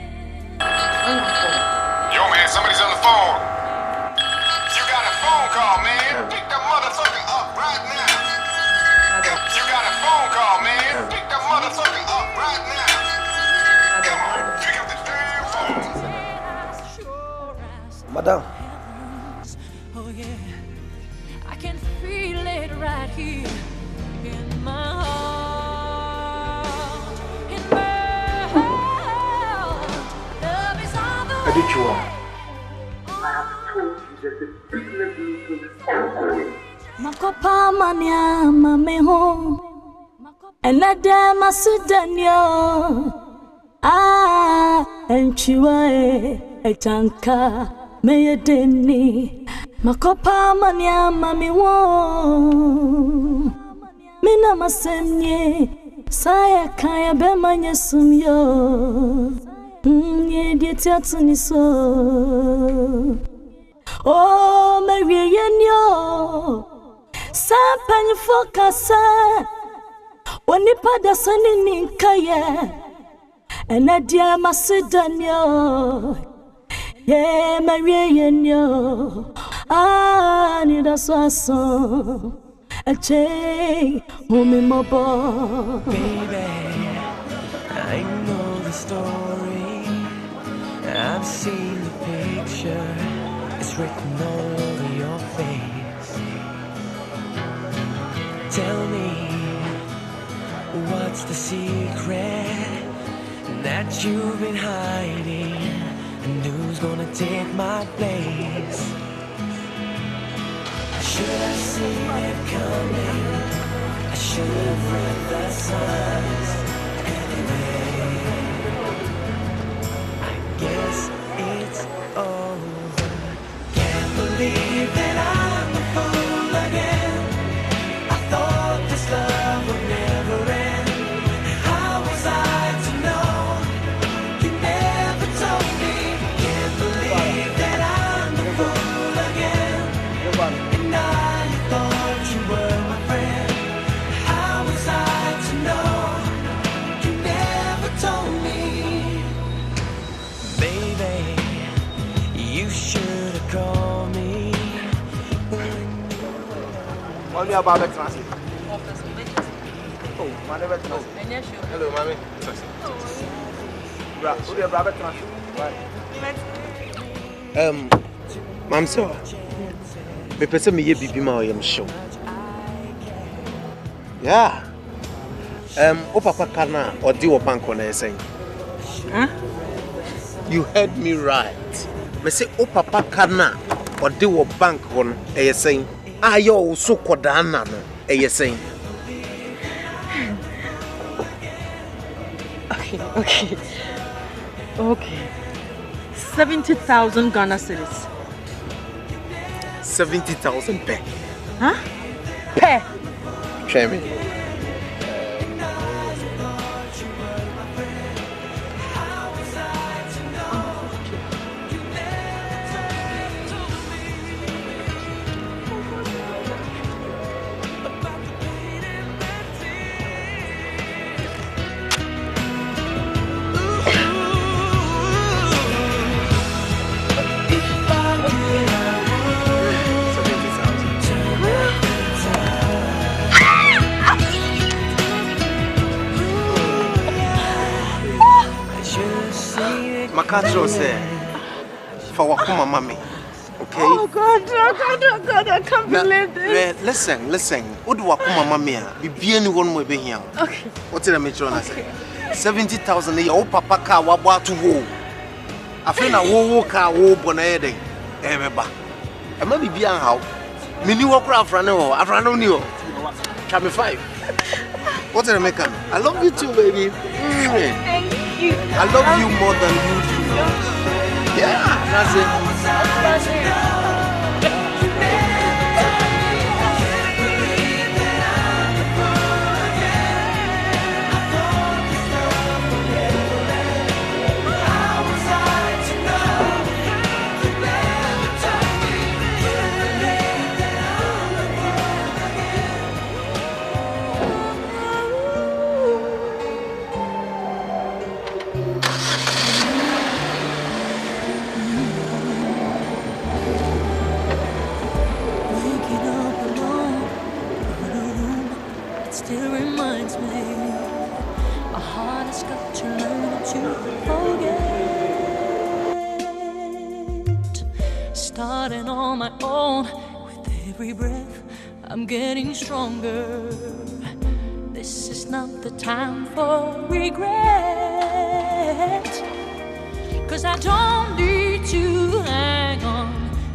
Yo, man, somebody's on the phone. You got a phone call, man. Pick that motherfucker up right now. You got a phone call, man. Pick that motherfucker up right now. Come on, pick up the damn phone. Madam. Oh yeah, I can feel it right here in my heart, in my heart. Love is on the way. Makopa mania mameho, enade masudanyo. Ah, enchiwae etanka meyedeni. Makopa mania mamiwo, mina masemye saya kaya bemanye sumyo. Nye dietiatu niso. Oh, Marianyo, Sampany fokasa, wanipada sani Nkaya, enadia masudanyo. Yeah, Marianyo, Manidaso, a chain, Mummy Mobo. Baby, I know the story, I've seen the picture, it's written all over your face. Tell me, what's the secret that you've been hiding, and who's gonna take my place? I should have seen it coming, I should have read the signs. Anyway, I guess it's over. Can't believe that I'm a fool again. I thought And I thought you were my friend. How was I to know? You never told me. Baby, you should have called me. What are you about to translate? Oh, my name is hello, mommy. Ma'am, sir. Me person me ye bibi ma oyem show. Yeah. O papa kana odi wo bank on esen. Huh? You heard me right. Me say o papa kana odi wo bank on esen. Ayo so kodana no esen. Okay. 70,000 Ghana cedis. 70,000 per. Huh? Per. Try me. Makatro say for wakuma mami. Okay? Oh God, I can't believe this. Listen. Odu wakuma mami a bibia ni won mo be hia. Okay. What did I make sure na say? 70,000 a your papa car wa bo to wo. Afi na wo car wo bo na yeden. E meba. E ma bibia how. Mini wo kra afra ne ho. Afra no ni ho. Try me 5. What did I make? I love you too, baby. Thank you. I love you more than you do. Yeah, that's it. Starting on my own, with every breath I'm getting stronger. This is not the time for regret, 'cause I don't need to hang on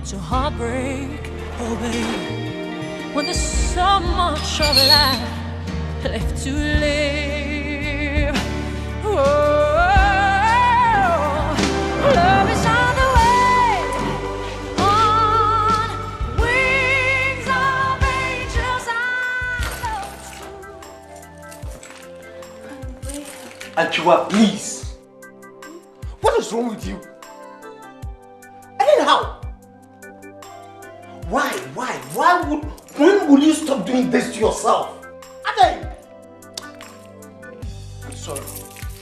to heartbreak, oh baby, when there's so much of life left to live. Oh, love is on the way, on wings of angels. I know it's true. Achua, please. What is wrong with you? And then how? Why? When will you stop doing this to yourself? Ade! I'm sorry.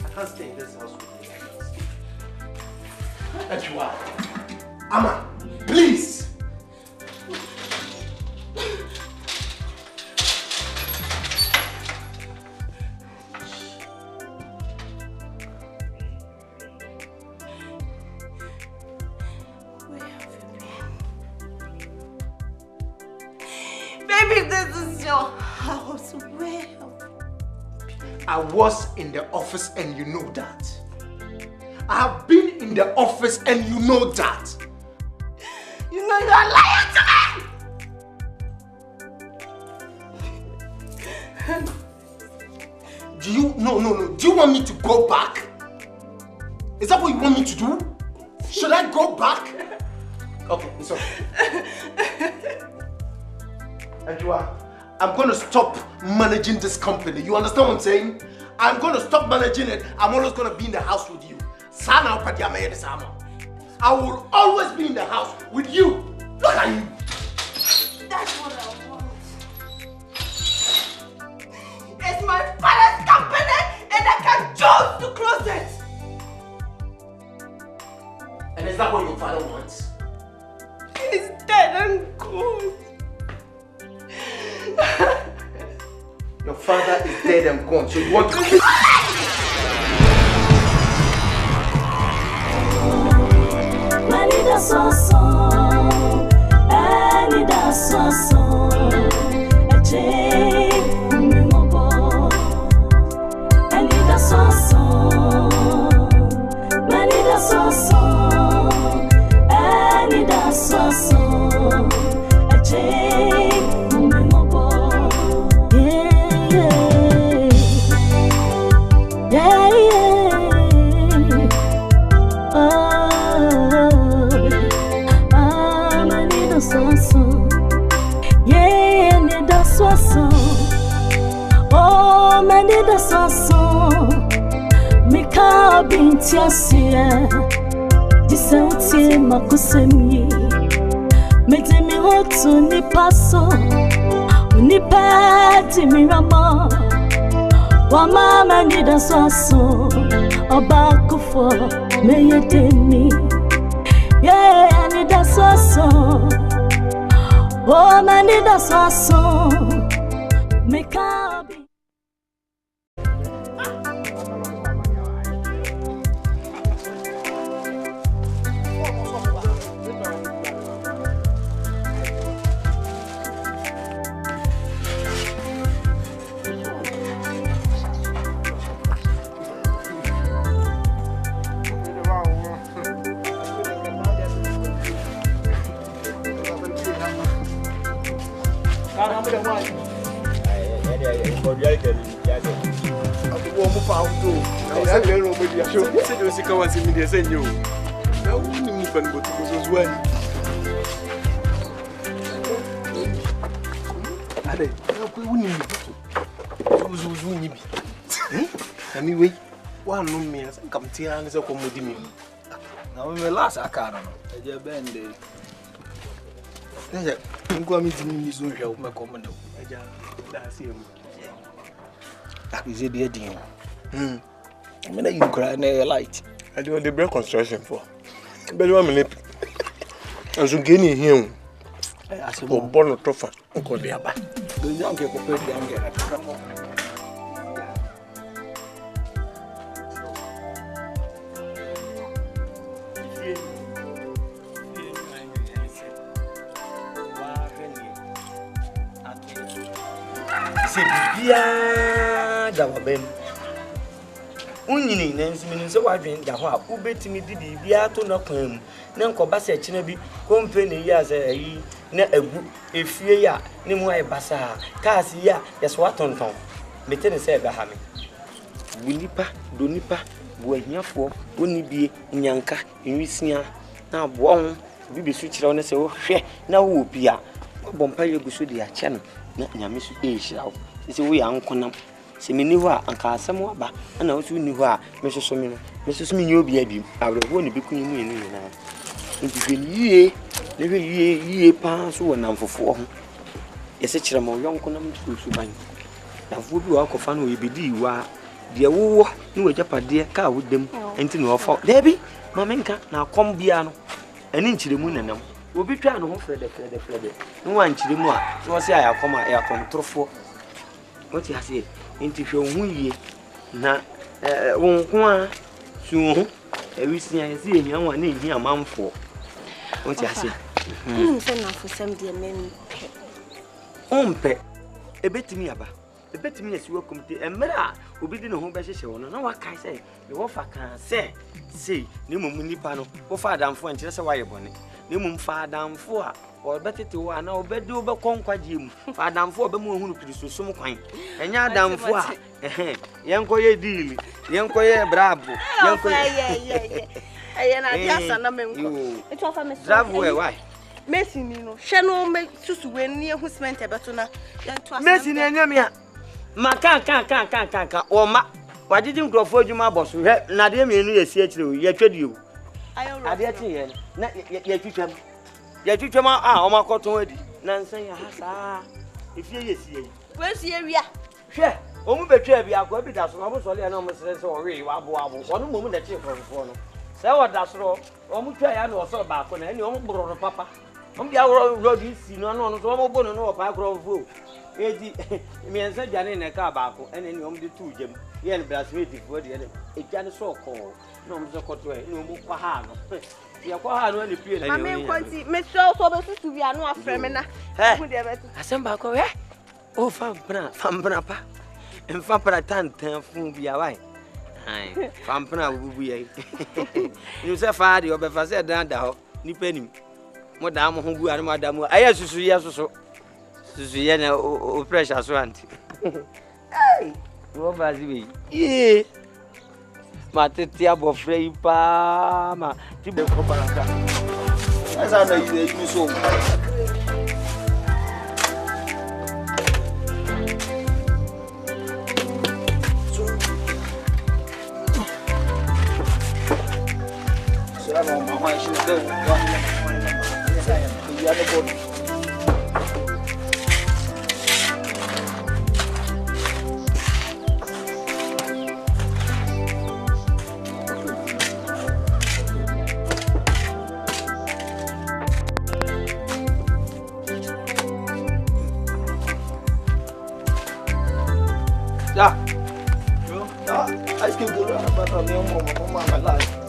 I can't stay in this house with you. Achua. Ama, please. Baby, this is your house. Where? I was in the office and you know that. I have been in the office and you know that. You know you're lying to me! Do you, no. Do you want me to go back? Is that what you want me to do? Should I go back? Okay, it's okay. Ajua, I'm going to stop managing this company. You understand what I'm saying? I'm going to stop managing it. I'm always going to be in the house with you. I will always be in the house with you. Look at you. Your father is dead and gone, so you want to kill Manidaso, Mika bintiasia disauti makusemi metemi hotu ni paso unipati mirama wama manidaso obakufo meyedeni yeah nidaso oh manidaso Mika Now we last Akan. I bend it. I'm going to meet you. My command. That is it, dear. I mean, you cry near light. I do the break construction for. But 1 minute. And so getting him. Asamoah born a trophy. Uncle Diaba. The young people put the young girl. Bia da wabem unyini nansi mini se wadwen da ho a ubetimi di bia to na kwan mu ne nkoba se kina bi company ya se ayi na agu efie ya ne mu ay basa kaasi ya yeso watonton metene se ga ha me bunipa do nipa bo ahiafo woni bie nyanka nwisia na bo ho bibi su kire wona se wo hwe na wo bia bompa ye gusu di ache no na nyame su ehira wo isi wo ya nkonam se meni ho a anka Asamoah ba na wo su ni ho a mesoso me no mesoso me nyobi abi awrewo ni bikunyi mu enu na nti hwe pa so wo namfofo ho yese kire ma yonkonam su ban dafo bi wa kofa no yebedi wa de wo ni wajapade ka wo dem enti no ofo debi ma menka na akom bia no ani nkire mu nanam obi twa no ho frede no wa nkire mu a so se ayakom a yakom torofo woti ase enti hwe hu yie na wonko a su ho ewisia yesi ehia wa na ehia manfo woti ase se na fo sem de mem ompe ebetimi aba ebetimi yesi wakomte emra obi di no ho be hyehye wono na wakai se le wo fa kan se ne mum nipa no wo fa adamfo nkire se waye bone ne mum fa adamfo a o betete wo ana obedi wo be konkwaje mu fa adamfo be mu ehunu kristo som kwan enya adamfo a yenkoye deal yenkoye bravo yenkoye aye na biasa na menko eto fa me bravo why Messi ni no hwe no me susu we ni ehu cement ebeto na yanto asa Messi ni anyam ya maka o ma wajiji nkrofo adwuma boso hwe na de mienu yesi akire ye twedi o ade ati ye na ye twitwam o ma koton adi na nsan ya hasa efie yesi yi we sie wia hwe o mu betwa bia ko bi da so mo so le na mo sere se o we wa bo ono mo mu da chi nkrofo no se wo da so o mu twa ya na o so ba ko na eni o mu bro papa be our road is no no bone no pa crofo. Edi me ensa jane na ka baako ene ni om de tu jam ye ne brasmate fo de ene e jane so ko no om so koto e no mo kwa ha no ye kwa ha no ne pie na mama nkonti me so be su wi anu afre me na hu de beto asem ba ko o fam bra pa en fam para tantan fun bia wai ai fam bra bubu ye you say fa de obefa say dan da ho ni panim mo da mo ho gu anu ma da mo aya susu ye susu susu na o pressure so anti ai wo bazi be ye ma tete abofre yi pa ma ti be ko baraka asa na yi so no mama she go you are the body yeah I still go about my life.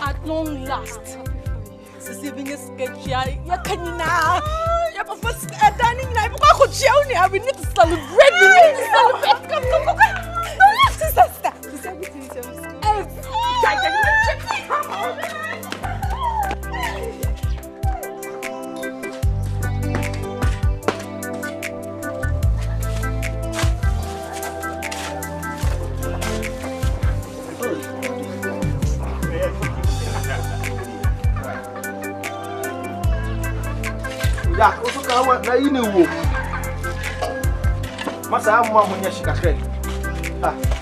At long last. Sisi binye sketchia ya kanina. Ya papa dining na ibuka ko chiao ni. We need to celebrate. We need to celebrate. Come. Sister. Ya, oso kawa na ine wo. Masa amma mun ya shika kai. Ah.